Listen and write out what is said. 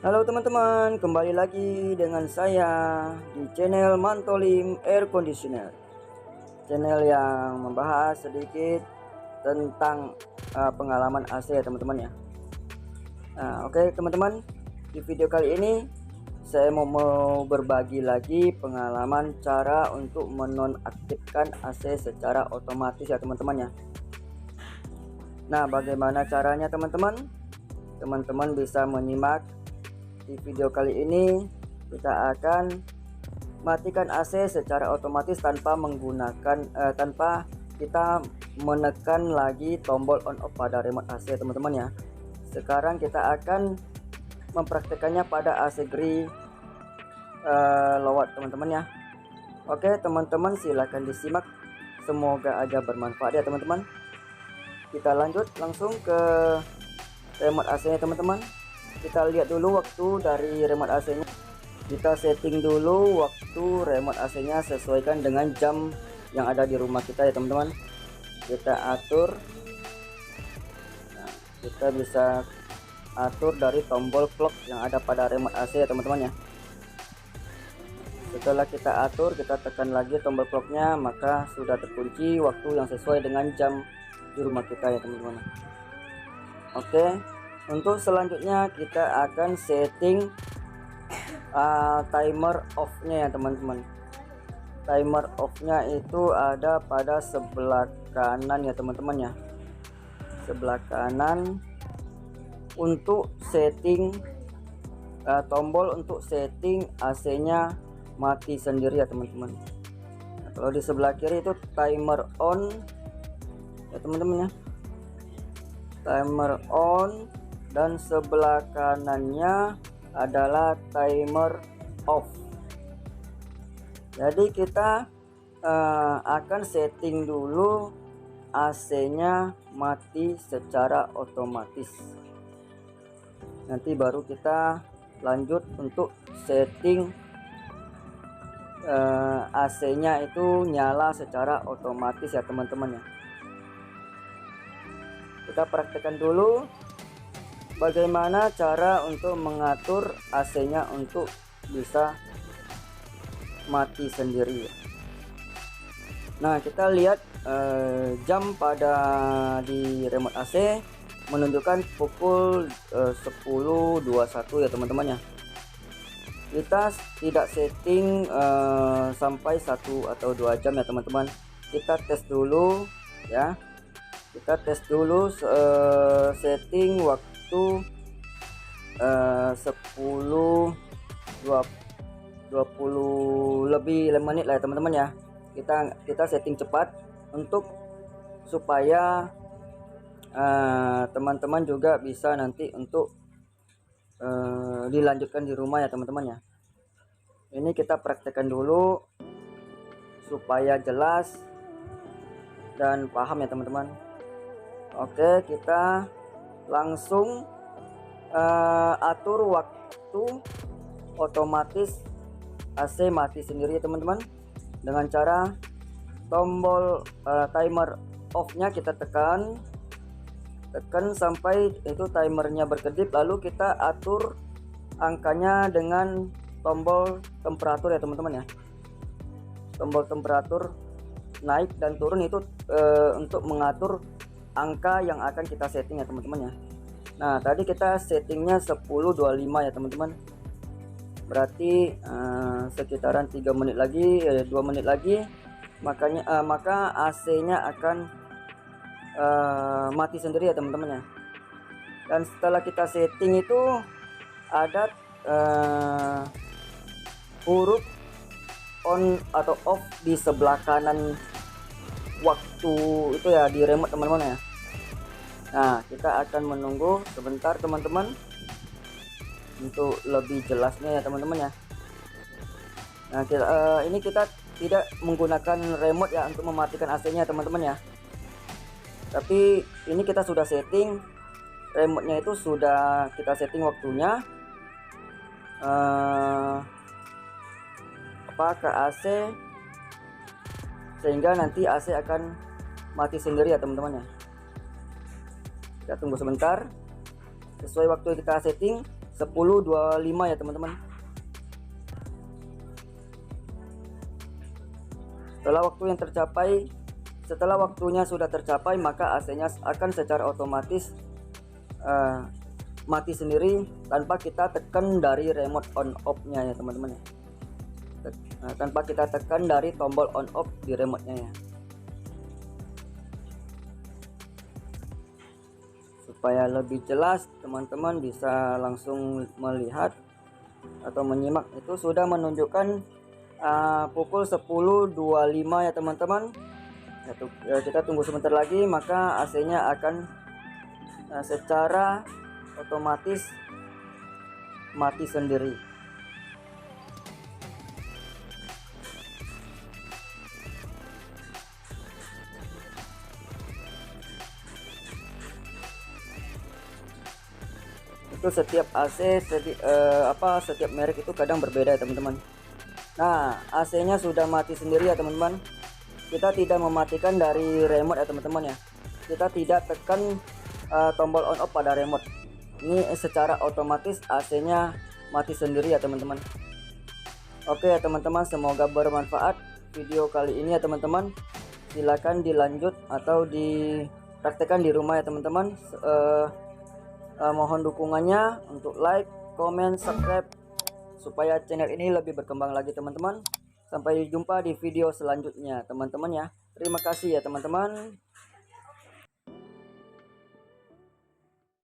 Halo teman-teman, kembali lagi dengan saya di channel Mantolim Air Conditioner. Channel yang membahas sedikit tentang pengalaman AC ya teman-teman ya. Oke teman-teman, di video kali ini saya mau berbagi lagi pengalaman cara untuk menonaktifkan AC secara otomatis ya teman-teman ya. Nah, bagaimana caranya teman-teman? Teman-teman bisa menyimak di video kali ini. Kita akan matikan AC secara otomatis tanpa kita menekan lagi tombol on off pada remote AC teman-teman ya. Sekarang kita akan mempraktekannya pada AC Gree low watt teman-teman ya. Oke teman-teman, silahkan disimak, semoga aja bermanfaat ya teman-teman. Kita lanjut langsung ke remote AC nya teman-teman. Kita lihat dulu waktu dari remote AC nya. Kita setting dulu waktu remote AC nya sesuaikan dengan jam yang ada di rumah kita ya teman-teman. Kita atur. Nah, kita bisa atur dari tombol clock yang ada pada remote AC ya teman-teman ya. Setelah kita atur, kita tekan lagi tombol clocknya, maka sudah terkunci waktu yang sesuai dengan jam di rumah kita ya teman-teman. Oke, untuk selanjutnya kita akan setting timer off nya ya teman-teman. Timer off nya itu ada pada sebelah kanan ya teman-teman ya, sebelah kanan. Untuk setting tombol untuk setting AC nya mati sendiri ya teman-teman. Nah, kalau di sebelah kiri itu timer on ya teman-teman ya, timer on, dan sebelah kanannya adalah timer off. Jadi kita akan setting dulu AC nya mati secara otomatis, nanti baru kita lanjut untuk setting AC nya itu nyala secara otomatis ya teman-teman ya. Kita praktekkan dulu bagaimana cara untuk mengatur AC nya untuk bisa mati sendiri. Nah, kita lihat jam pada di remote AC menunjukkan pukul 10.21 ya teman-teman ya. Kita tidak setting sampai 1 atau 2 jam ya teman-teman. Kita tes dulu ya. Kita tes dulu setting waktu 20 lebih menit lah ya teman-teman ya. Kita setting cepat untuk supaya teman-teman juga bisa nanti untuk dilanjutkan di rumah ya teman-teman ya. Ini kita praktekkan dulu supaya jelas dan paham ya teman-teman. Oke, kita langsung atur waktu otomatis AC mati sendiri ya teman-teman, dengan cara tombol timer off nya kita tekan sampai itu timernya berkedip, lalu kita atur angkanya dengan tombol temperatur ya teman-teman ya. Tombol temperatur naik dan turun itu untuk mengatur angka yang akan kita setting ya teman-teman ya. Nah, tadi kita settingnya 10.25 ya teman-teman, berarti sekitaran 3 menit lagi, 2 menit lagi, maka AC nya akan mati sendiri ya teman-teman ya. Dan setelah kita setting itu ada huruf on atau off di sebelah kanan waktu itu ya di remote teman-teman ya. Nah, kita akan menunggu sebentar teman-teman untuk lebih jelasnya ya teman-teman ya. Nah, ini kita tidak menggunakan remote ya untuk mematikan AC nya teman-teman ya, tapi ini kita sudah setting remote nya, itu sudah kita setting waktunya ke AC, sehingga nanti AC akan mati sendiri ya teman-teman ya. Kita tunggu sebentar sesuai waktu kita setting 10.25 ya teman-teman. Setelah waktunya sudah tercapai, maka AC-nya akan secara otomatis mati sendiri tanpa kita tekan dari remote on off-nya ya teman-teman. Tanpa kita tekan dari tombol on off di remote-nya ya. Supaya lebih jelas, teman-teman bisa langsung melihat atau menyimak. Itu sudah menunjukkan pukul 10.25 ya teman-teman. Kita tunggu sebentar lagi, maka AC-nya akan secara otomatis mati sendiri. Itu setiap AC setiap merek itu kadang berbeda ya teman-teman. Nah, AC-nya sudah mati sendiri ya teman-teman. Kita tidak mematikan dari remote ya teman-teman ya. Kita tidak tekan tombol on off pada remote. Ini secara otomatis AC-nya mati sendiri ya teman-teman. Oke ya teman-teman, semoga bermanfaat video kali ini ya teman-teman. Silakan dilanjut atau dipraktekkan di rumah ya teman-teman. Mohon dukungannya untuk like, comment, subscribe supaya channel ini lebih berkembang lagi teman-teman. Sampai jumpa di video selanjutnya teman-teman ya. Terima kasih ya teman-teman.